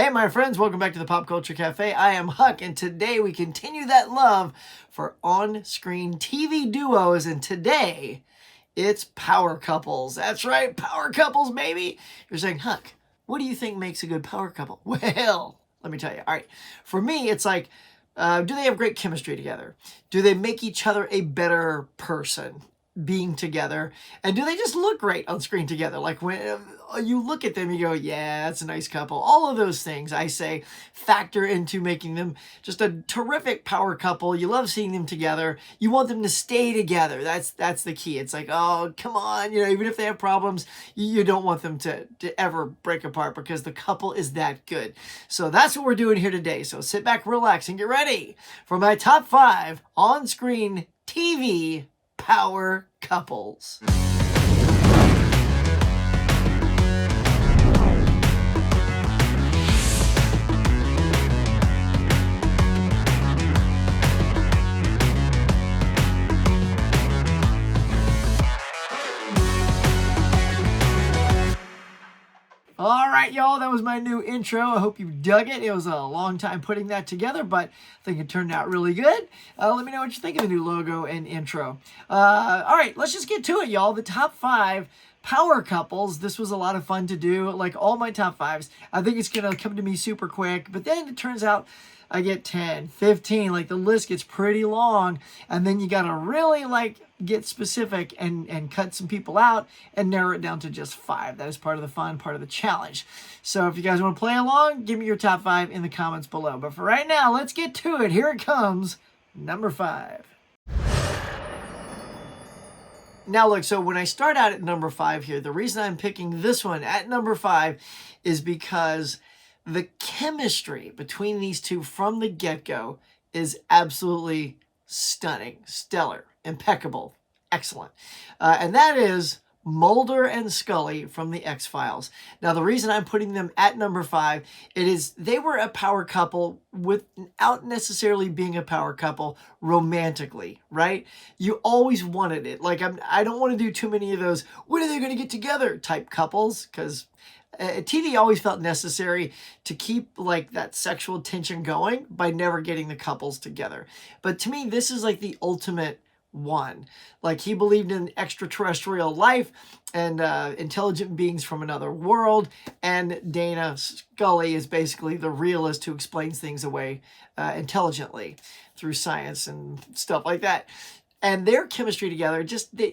Hey, my friends, welcome back to the Pop Culture Cafe. I am Huck, and today we continue that love for on-screen TV duos, and today it's power couples. That's right, power couples, baby. You're saying, Huck, what do you think makes a good power couple? Well, let me tell you. All right, for me, it's like, do they have great chemistry together? Do they make each other a better person being together? And do they just look great on screen together? Like when you look at them, you go, yeah, that's a nice couple. All of those things, I say, factor into making them just a terrific power couple. You love seeing them together. You want them to stay together. That's the key. It's like, oh, come on. Even if they have problems, you don't want them to ever break apart because the couple is that good. So that's what we're doing here today. So sit back, relax, and get ready for my top 5 on-screen TV power couples. All right, y'all, that was my new intro. I hope you dug it. It was a long time putting that together, but I think it turned out really good. Let me know what you think of the new logo and intro. All right, let's just get to it, y'all. The top 5 power couples. This was a lot of fun to do, like all my top 5s. I think it's going to come to me super quick, but then it turns out I get 10, 15, like the list gets pretty long, and then you got to really get specific and cut some people out and narrow it down to just 5. That is part of the fun, part of the challenge. So if you guys want to play along, give me your top 5 in the comments below. But for right now, let's get to it. Here it comes, number 5. Now look, so when I start out at number 5 here, the reason I'm picking this one at number 5 is because the chemistry between these two from the get-go is absolutely stunning, stellar, impeccable, excellent. And that is Mulder and Scully from the X-Files. Now, the reason I'm putting them at number 5, it is they were a power couple without necessarily being a power couple romantically, right? You always wanted it. Like, I don't want to do too many of those, when are they going to get together type couples, because TV always felt necessary to keep that sexual tension going by never getting the couples together. But to me, this is like the ultimate one. Like, he believed in extraterrestrial life and intelligent beings from another world, and Dana Scully is basically the realist who explains things away intelligently through science and stuff like that. And their chemistry together,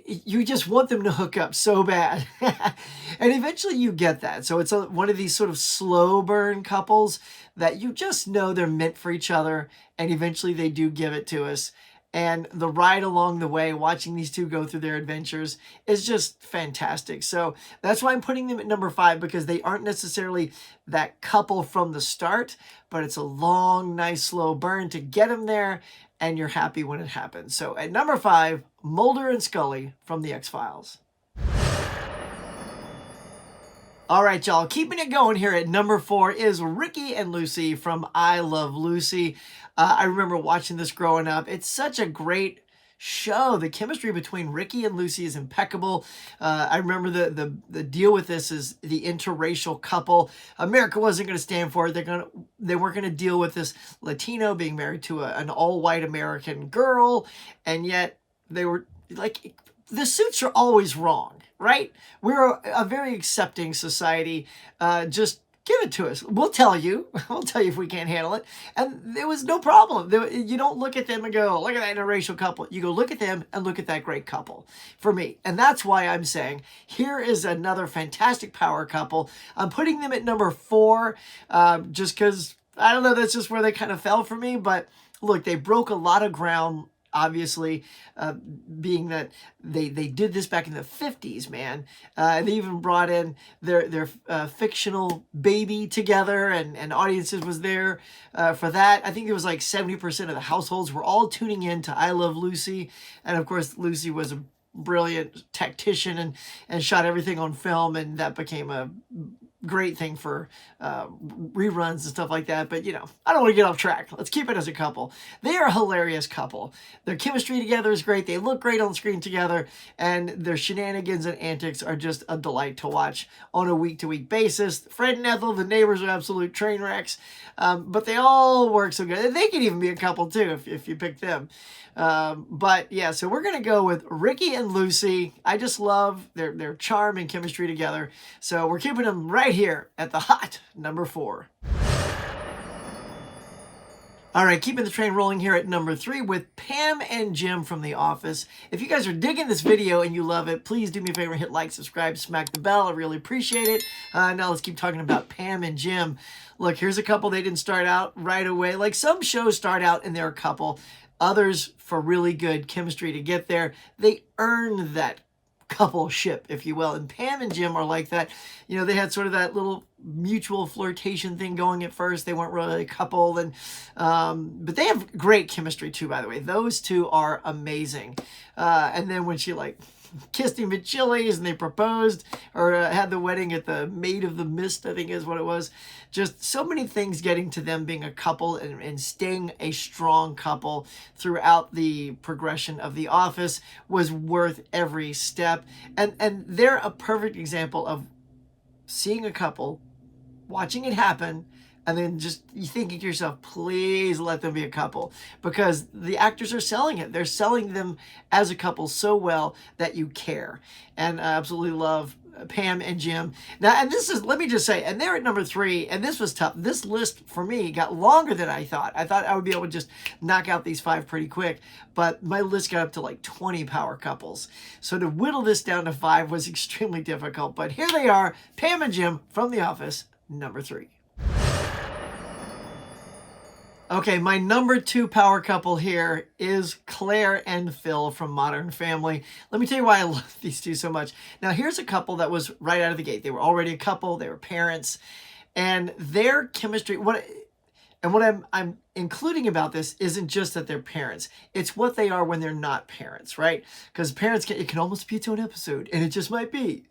you just want them to hook up so bad. And eventually you get that. So it's one of these sort of slow burn couples that you just know they're meant for each other. And eventually they do give it to us. And the ride along the way, watching these two go through their adventures, is just fantastic. So that's why I'm putting them at number 5, because they aren't necessarily that couple from the start, but it's a long, nice, slow burn to get them there, and you're happy when it happens. So at number 5, Mulder and Scully from the X-Files. All right, y'all, keeping it going here at number 4 is Ricky and Lucy from I Love Lucy. I remember watching this growing up. It's such a great show. The chemistry between Ricky and Lucy is impeccable. I remember the deal with this is the interracial couple. America wasn't going to stand for it. They weren't going to deal with this Latino being married to an all-white American girl, and yet they were like, the suits are always wrong, right? We're a very accepting society. Just give it to us. We'll tell you. We'll tell you if we can't handle it. And there was no problem. You don't look at them and go, look at that interracial couple. You go look at them and look at that great couple for me. And that's why I'm saying here is another fantastic power couple. I'm putting them at number 4 just because, I don't know, that's just where they kind of fell for me. But look, they broke a lot of ground. Obviously, being that they did this back in the 50s, man. They even brought in their fictional baby together, and audiences was there for that. I think there was like 70% of the households were all tuning in to I Love Lucy. And of course, Lucy was a brilliant tactician and shot everything on film, and that became a great thing for reruns and stuff like that. But, you know, I don't want to get off track. Let's keep it as a couple. They are a hilarious couple. Their chemistry together is great. They look great on screen together. And their shenanigans and antics are just a delight to watch on a week-to-week basis. Fred and Ethel, the neighbors, are absolute train wrecks. But they all work so good. They can even be a couple, too, if you pick them. But yeah, so we're going to go with Ricky and Lucy. I just love their charm and chemistry together. So we're keeping them right here at the hot number 4. All right, keeping the train rolling here at number 3 with Pam and Jim from The Office. If you guys are digging this video and you love it, please do me a favor, hit like, subscribe, smack the bell. I really appreciate it. Now let's keep talking about Pam and Jim. Look, here's a couple. They didn't start out right away. Like some shows start out and they're a couple. Others, for really good chemistry to get there, they earn that coupleship, if you will. And Pam and Jim are like that. You know, they had sort of that little mutual flirtation thing going at first. They weren't really a couple, and but they have great chemistry too, by the way. Those two are amazing. And then when she like kissed him at Chili's and they proposed or had the wedding at the Maid of the Mist, I think is what it was. Just so many things getting to them being a couple and staying a strong couple throughout the progression of The Office was worth every step. And they're a perfect example of seeing a couple, watching it happen, and then just you thinking to yourself, please let them be a couple, because the actors are selling it. They're selling them as a couple so well that you care. And I absolutely love Pam and Jim. Now, and this is, let me just say, and they're at number 3, and this was tough. This list for me got longer than I thought. I thought I would be able to just knock out these 5 pretty quick, but my list got up to like 20 power couples. So to whittle this down to 5 was extremely difficult, but here they are, Pam and Jim from The Office, number 3. Okay, my number 2 power couple here is Claire and Phil from Modern Family. Let me tell you why I love these two so much. Now, here's a couple that was right out of the gate. They were already a couple. They were parents. And their chemistry, what I'm including about this isn't just that they're parents. It's what they are when they're not parents, right? Because parents, it can almost be its own episode, and it just might be.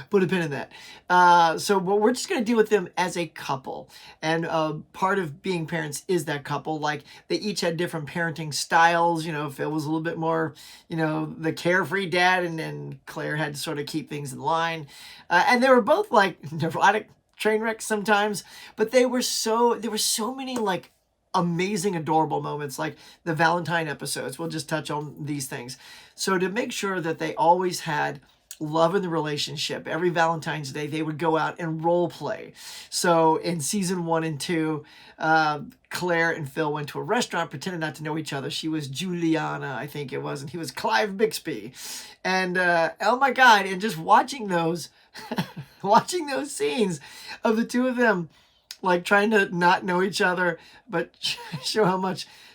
Put a pin in that. So we're just going to deal with them as a couple. And part of being parents is that couple. Like, they each had different parenting styles. You know, Phil was a little bit more, you know, the carefree dad, and then Claire had to sort of keep things in line. And they were both, like, neurotic train wrecks sometimes. But there were so many, like, amazing, adorable moments, like the Valentine episodes. We'll just touch on these things. So to make sure that they always had love in the relationship, every Valentine's Day they would go out and role play. So in season 1 and 2, Claire and Phil went to a restaurant, pretended not to know each other. She was Juliana, I think it was, and he was Clive Bixby. And oh my God, and just watching those watching those scenes of the two of them like trying to not know each other, but show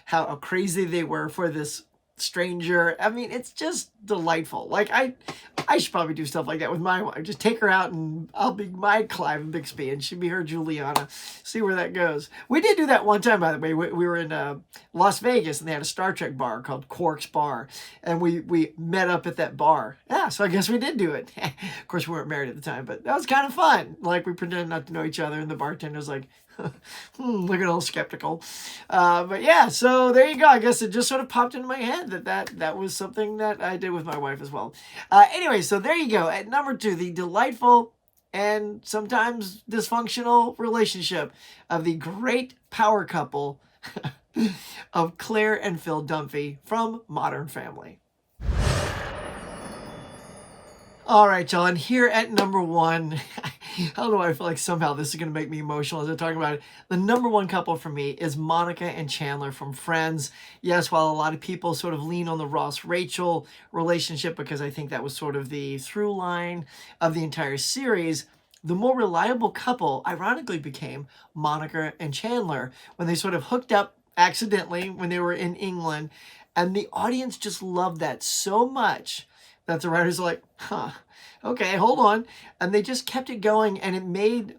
how crazy they were for this stranger. I mean, it's just delightful. Like, I should probably do stuff like that with my wife. Just take her out and I'll be my Clive Bixby and she'd be her Juliana. See where that goes. We did do that one time, by the way. We were in Las Vegas and they had a Star Trek bar called Quark's Bar. And we met up at that bar. Yeah, so I guess we did do it. Of course, we weren't married at the time, but that was kind of fun. Like, we pretended not to know each other and the bartender's like, looking a little skeptical. But yeah, so there you go. I guess it just sort of popped into my head that was something that I did with my wife as well. Anyway, so there you go. At number 2, the delightful and sometimes dysfunctional relationship of the great power couple of Claire and Phil Dunphy from Modern Family. All right, y'all, and here at number 1, I don't know why I feel like somehow this is going to make me emotional as I talk about it. The number 1 couple for me is Monica and Chandler from Friends. Yes, while a lot of people sort of lean on the Ross-Rachel relationship because I think that was sort of the through line of the entire series, the more reliable couple ironically became Monica and Chandler when they sort of hooked up accidentally when they were in England, and the audience just loved that so much that the writers are like, okay, hold on. And they just kept it going, and it made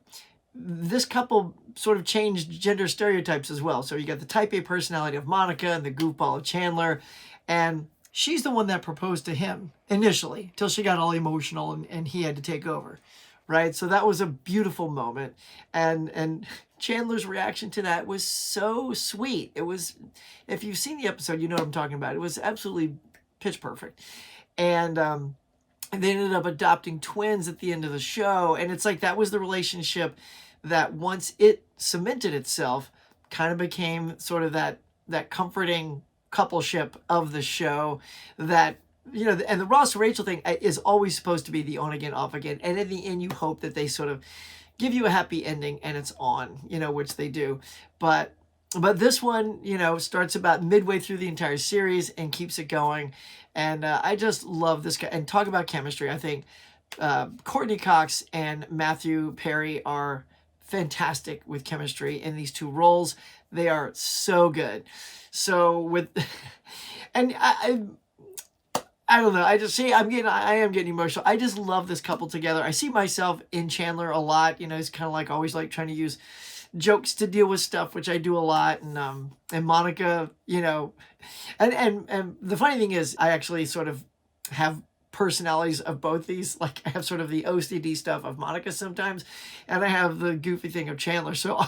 this couple sort of change gender stereotypes as well. So you got the type A personality of Monica and the goofball of Chandler, and she's the one that proposed to him initially, till she got all emotional and he had to take over. right? So that was a beautiful moment. And Chandler's reaction to that was so sweet. It was, if you've seen the episode, you know what I'm talking about. It was absolutely pitch perfect. And they ended up adopting twins at the end of the show. And it's like that was the relationship that once it cemented itself, kind of became sort of that comforting coupleship of the show that, you know, and the Ross and Rachel thing is always supposed to be the on again, off again. And in the end, you hope that they sort of give you a happy ending and it's on, you know, which they do. But this one, you know, starts about midway through the entire series and keeps it going. And I just love this guy. And talk about chemistry. I think Courtney Cox and Matthew Perry are fantastic with chemistry in these two roles. They are so good. So with, and I don't know. I just see. I am getting emotional. I just love this couple together. I see myself in Chandler a lot. You know, he's kind of like always like trying to use jokes to deal with stuff, which I do a lot. And Monica, you know, and the funny thing is, I actually sort of have personalities of both these. Like I have sort of the OCD stuff of Monica sometimes, and I have the goofy thing of Chandler. So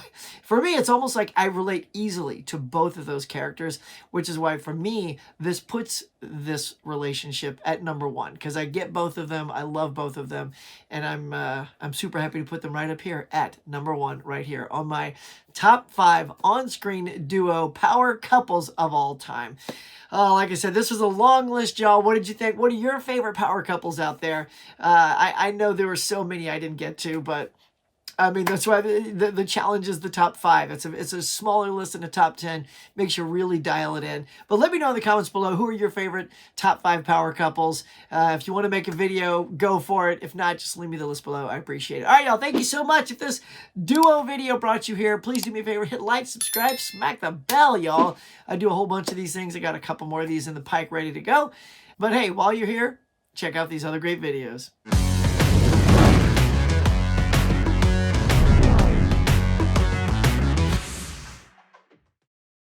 for me, it's almost like I relate easily to both of those characters, which is why for me, this puts this relationship at number one, because I get both of them. I love both of them, and I'm super happy to put them right up here at number one, right here on my top 5 on-screen duo power couples of all time. Like I said, this was a long list, y'all. What did you think? What are your favorite power couples out there? I know there were so many I didn't get to, but I mean, that's why the challenge is the top 5. It's a smaller list than a top 10. Makes you really dial it in. But let me know in the comments below, who are your favorite top 5 power couples? If you want to make a video, go for it. If not, just leave me the list below. I appreciate it. All right, y'all. Thank you so much. If this duo video brought you here, please do me a favor. Hit like, subscribe, smack the bell, y'all. I do a whole bunch of these things. I got a couple more of these in the pike ready to go. But hey, while you're here, check out these other great videos.